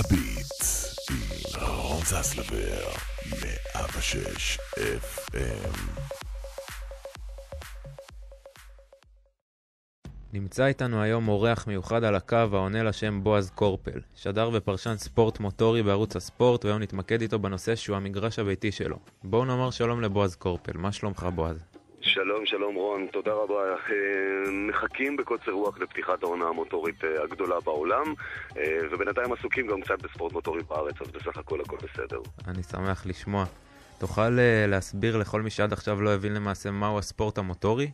הביט עם רון זסלבר 106 FM. נמצא איתנו היום אורח מיוחד על הקו העונה לשם בועז קורפל, שדר ופרשן ספורט מוטורי בערוץ הספורט, והיום נתמקד איתו בנושא שהוא המגרש הביתי שלו. בואו נאמר שלום לבועז קורפל. מה שלומך בועז? שלום, שלום רון, תודה רבה. מחכים בקוצר רוח לפתיחת העונה המוטורית הגדולה בעולם, ובינתיים עסוקים גם קצת בספורט מוטורי בארץ, אז בסך הכל בסדר. אני שמח לשמוע. תוכל להסביר לכל מי שעד עכשיו לא הבין למעשה מהו הספורט המוטורי?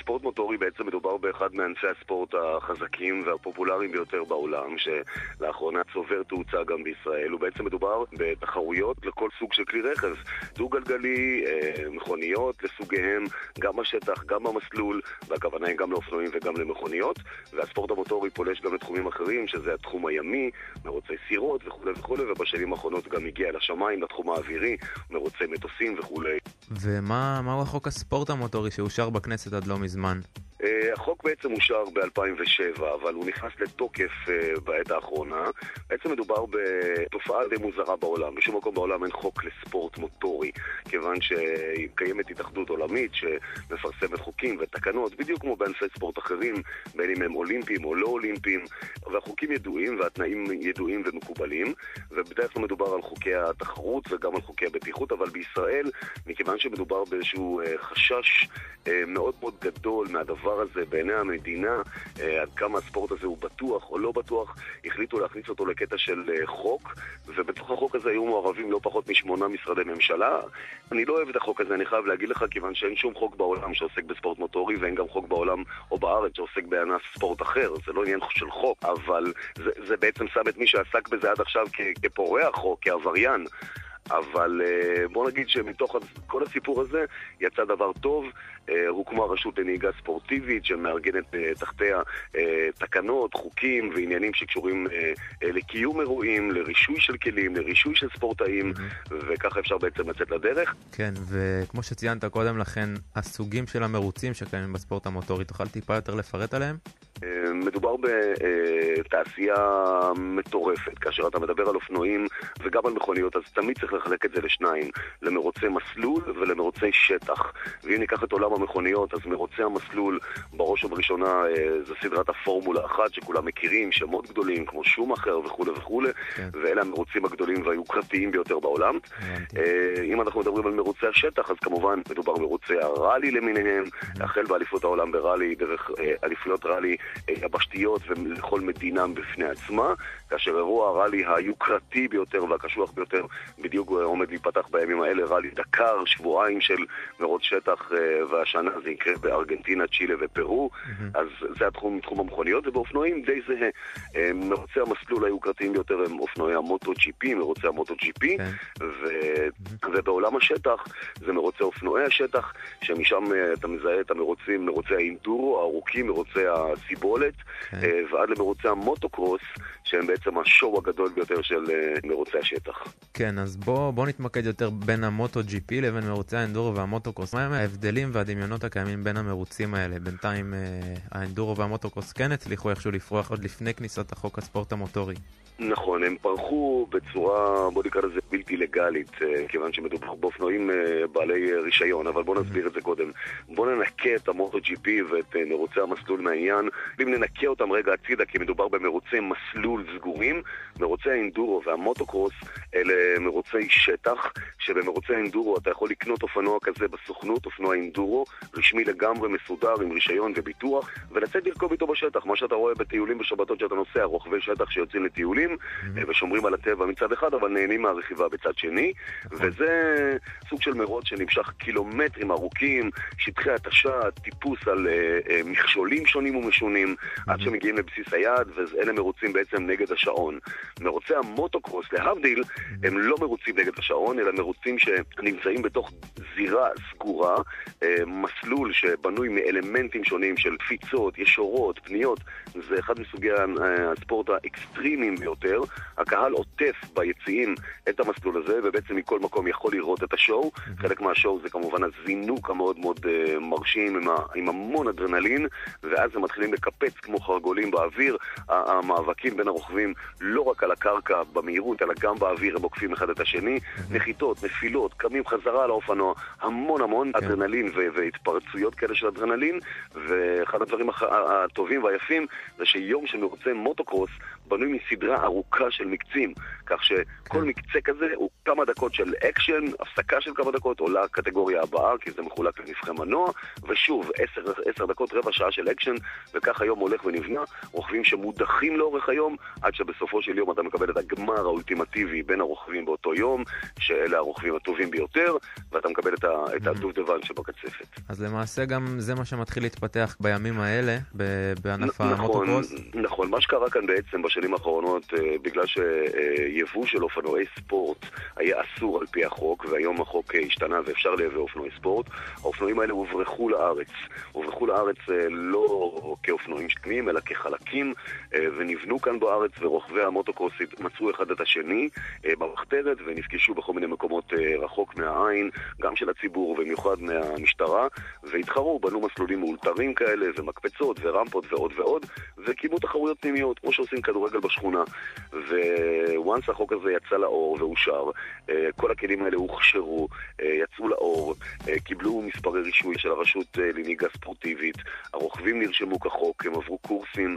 ספורט מוטורי בעצם מדובר באחד מענפי הספורט החזקים והפופולריים ביותר בעולם, שלאחרונה צובר תאוצה גם בישראל. ובעצם מדובר בתחרויות לכל סוג של כלי רכב, דו-גלגלי, מכוניות לסוגיהם, גם בשטח, גם במסלול, והכוונה היא גם לאופנועים וגם למכוניות. והספורט המוטורי פולש גם לתחומים אחרים, שזה התחום הימי, מרוצי סירות וכו' וכו', ובשנים האחרונות גם הגיע לשמיים, לתחום האווירי, מרוצי מטוסים וכו'. ומהו החוק הספורט המוטורי שאושר בכנסת עד לא מזמן? החוק בעצם אושר ב-2007, אבל הוא נכנס לתוקף בעת האחרונה. בעצם מדובר בתופעה די מוזרה בעולם. בשום מקום בעולם אין חוק לספורט מוטורי, כיוון שקיימת התאחדות עולמית שמפרסמת חוקים ותקנות, בדיוק כמו בענפי ספורט אחרים, בין אם הם אולימפיים או לא אולימפיים, והחוקים ידועים והתנאים ידועים ומקובלים, ובדרך כלל מדובר על חוקי התחרות וגם על חוקי הבטיחות, אבל בישראל, מכיוון שמדובר באיזשהו חשש מאוד מאוד גדול מהדבר הזה בעיני המדינה, עד כמה הספורט הזה הוא בטוח או לא בטוח, החליטו להכניס אותו לקטע של חוק, ובתוך החוק הזה היו מעורבים לא פחות מ8 משרדי ממשלה. אני לא אוהב את החוק הזה, אני חייב להגיד לך, כיוון שאין שום חוק בעולם שעוסק בספורט מוטורי, ואין גם חוק בעולם או בארץ שעוסק בענף ספורט אחר. זה לא עניין של חוק, אבל זה בעצם שם את מי שעסק בזה עד עכשיו כפורח או כעבריין. אבל בוא נגיד שמתוך כל הסיפור הזה יצא דבר טוב. הוקמה רשות לנהיגה ספורטיבית שמארגנת תחתיה תקנות, חוקים ועניינים שקשורים לקיום אירועים, לרישוי של כלים, לרישוי של ספורטאים, וככה אפשר בעצם לצאת לדרך. כן, וכמו שציינת קודם לכן, הסוגים של המרוצים שקיימים בספורט המוטורי, תוכל טיפה יותר לפרט עליהם? מדובר בתעשייה מטורפת. כאשר אתה מדבר על אופנועים וגם על מכוניות, אז תמיד צריך לחלק את זה לשניים, למרוצי מסלול ולמרוצי שטח. ואם ניקח את עולם המכוניות, אז מרוצי המסלול בראש ובראשונה זו סדרת הפורמולה 1 שכולם מכירים, שמות גדולים כמו שומאחר וכו' וכו', ואלה המרוצים הגדולים והיוקרתיים ביותר בעולם. אם אנחנו מדברים על מרוצי השטח, אז כמובן מדובר מרוצי הראלי למיניהם, החל באליפות העולם בראלי, דרך אליפויות ראלי יבשתיות ולכל מדינה בפני עצמה, כאשר אירוע הראלי היוקרתי ביותר והקשוח ביותר בדיוק עומד להיפתח בימים האלה, ראלי דקר, שבועיים של מרוץ שטח, והשנה זה יקרה בארגנטינה, צ'ילה ופרו. אז זה התחום המכוניות, ובאופנועים די זהה. מרוצי המסלול היוקרתיים ביותר הם אופנועי המוטו GP, מרוצי המוטו GP, ובעולם השטח זה מרוצי אופנועי השטח, שמשם אתה מזהה את המרוצים, מרוצי האינדורו, הארוכים, מרוצי הסיבולת, ועד למרוצי המוטוקרוס, שהם בעצם השואו הגדול ביותר של מרוצי השטח. כן, אז בוא נתמקד יותר בין המוטו GP לבין מרוצי האינדורו והמוטוקרוס. מה הם ההבדלים והדמיונות הקיימים בין המרוצים האלה? בינתיים האינדורו והמוטוקרוס כן הצליחו איכשהו לפרוח עוד לפני כניסת החוק הספורט המוטורי. נכון, הם פרחו בצורה, בוא נקרא לזה, בלתי לגלית, כיוון שמדובר באופנועים בעלי רישיון, אבל בוא נסביר את זה קודם. בוא ננקה את המוטו GP ואת מרוצי המסלול מהעניין, אם ננקה אותם רגע הצידה, כי מדובר במרוצי מסלול סגורים. מרוצי האינדורו והמוטוקרוס אלה מרוצי שטח, שבמרוצי האינדורו אתה יכול לקנות אופנוע כזה בסוכנות, אופנוע אינדורו, רשמי לגמרי, מסודר, עם רישיון וביטוח, ולצאת לרכוב איתו בשטח, מה שאתה רואה בטיולים בשבתות שאתה נוסע, רוכבי שטח שיוצאים לטיולים, ושומרים על הטבע מצד אחד, אבל נהנים מהרכיבה בצד שני, וזה סוג של מרוץ שנמשך קילומטרים ארוכים, שטחי התשה, טיפוס על מכשולים שונים ומשונים, עד שמגיעים לבסיס היעד, ואלה מרוצים בעצם נגד השעון. מרוצי המוטוקרוס, להבדיל, הם לא מרוצים נגד השעון, אלא מרוצים שנמצאים בתוך זירה סגורה, מסלול שבנוי מאלמנטים שונים של קפיצות, ישורות, פניות. זה אחד מסוגי הספורט האקסטרימיים ביותר. הקהל עוטף ביציעים את המסלול הזה, ובעצם מכל מקום יכול לראות את השואו. חלק מהשואו זה כמובן הזינוק המאוד מאוד מרשים עם המון אדרנלין, ואז הם מתחילים לקפץ כמו חרגולים באוויר. המאבקים בין הרוכבים לא רק על הקרקע במהירות, אלא גם באוויר, הם עוקפים אחד את השני. נחיתות, נפילות, קמים חזרה על האופנוע, המון אדרנלין והתפרצויות כאלה של אדרנלין. ואחד הדברים הטובים והיפים זה שיום של מרוצי מוטוקרוס בנוי מסדרה ארוכה של מקצים, כך שכל מקצה כזה הוא כמה דקות של אקשן, הפסקה של כמה דקות, עולה הקטגוריה הבאה, כי זה מחולק לנבחי מנוע, ושוב, 10 דקות, רבע שעה של אקשן, וכך היום הולך ונבנה, רוכבים שמודחים לאורך היום, עד שבסופו של יום אתה מקבל את הגמר האולטימטיבי בין הרוכבים באותו יום, שאלה הרוכבים הטובים ביותר, ואתה מקבל את הדובדבן שבקצפת. אז למעשה גם זה מה שמתחיל להתפתח בימים האלה, בענף המוטוקרוס? נכון, מה שקרה כאן בעצם בשנים האחרונות, בגלל שיבוא של אופנועי ספורט היה אסור על פי החוק, והיום החוק השתנה ואפשר לייבא אופנועי ספורט, האופנועים האלה הוברחו לארץ לא כאופנועים שקמים, אלא כחלקים, ונבנו כאן בארץ, ורוכבי המוטוקרוס מצאו אחד את השני במחתרת, ונפגשו בכל מיני מקומות רחוק מהעין, גם של הציבור ובמיוחד מהמשטרה, והתחרו, בנו מסלולים מאולתרים כאלה, ומקפצות ורמפות ועוד ועוד, וקימו תחרויות פנימיות, כמו שעושים כדורגל בשכונה. וואנס החוק הזה יצא לאור ואושר, כל הכלים האלה הוכשרו, יצאו לאור, קיבלו מספרי רישוי של הרשות לנהיגה ספורטיבית, הרוכבים נרשמו כחוק, הם עברו קורסים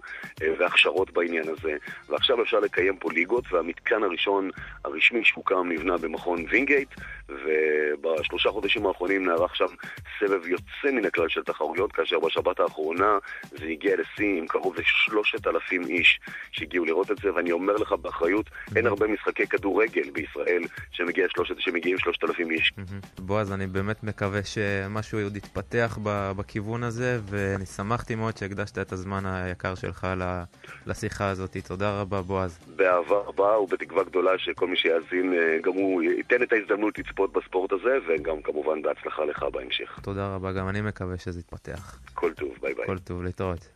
והכשרות בעניין הזה, ועכשיו אפשר לקיים פה ליגות, והמתקן הראשון הרשמי שהוקם נבנה במכון וינגייט, ובשלושה חודשים האחרונים נערך שם סבב יוצא מן הכלל של תחרויות, כאשר בשבת האחרונה זה הגיע לשיא עם קרוב ל3,000 איש שהגיעו לראות את זה, ואני אומר לך באחריות, אין הרבה משחקי כדורגל בישראל שמגיעים 3,000 איש. בועז, אני באמת מקווה שמשהו עוד יתפתח בכיוון הזה, ואני שמחתי מאוד שהקדשת את הזמן היקר שלך לשיחה הזאת. תודה רבה, בועז. באהבה רבה ובתקווה גדולה שכל מי שיאזין גם הוא ייתן את ההזדמנות לצפות בספורט הזה, וגם כמובן בהצלחה לך בהמשך. תודה רבה, גם אני מקווה שזה יתפתח. כל טוב, ביי ביי. כל טוב, להתראות.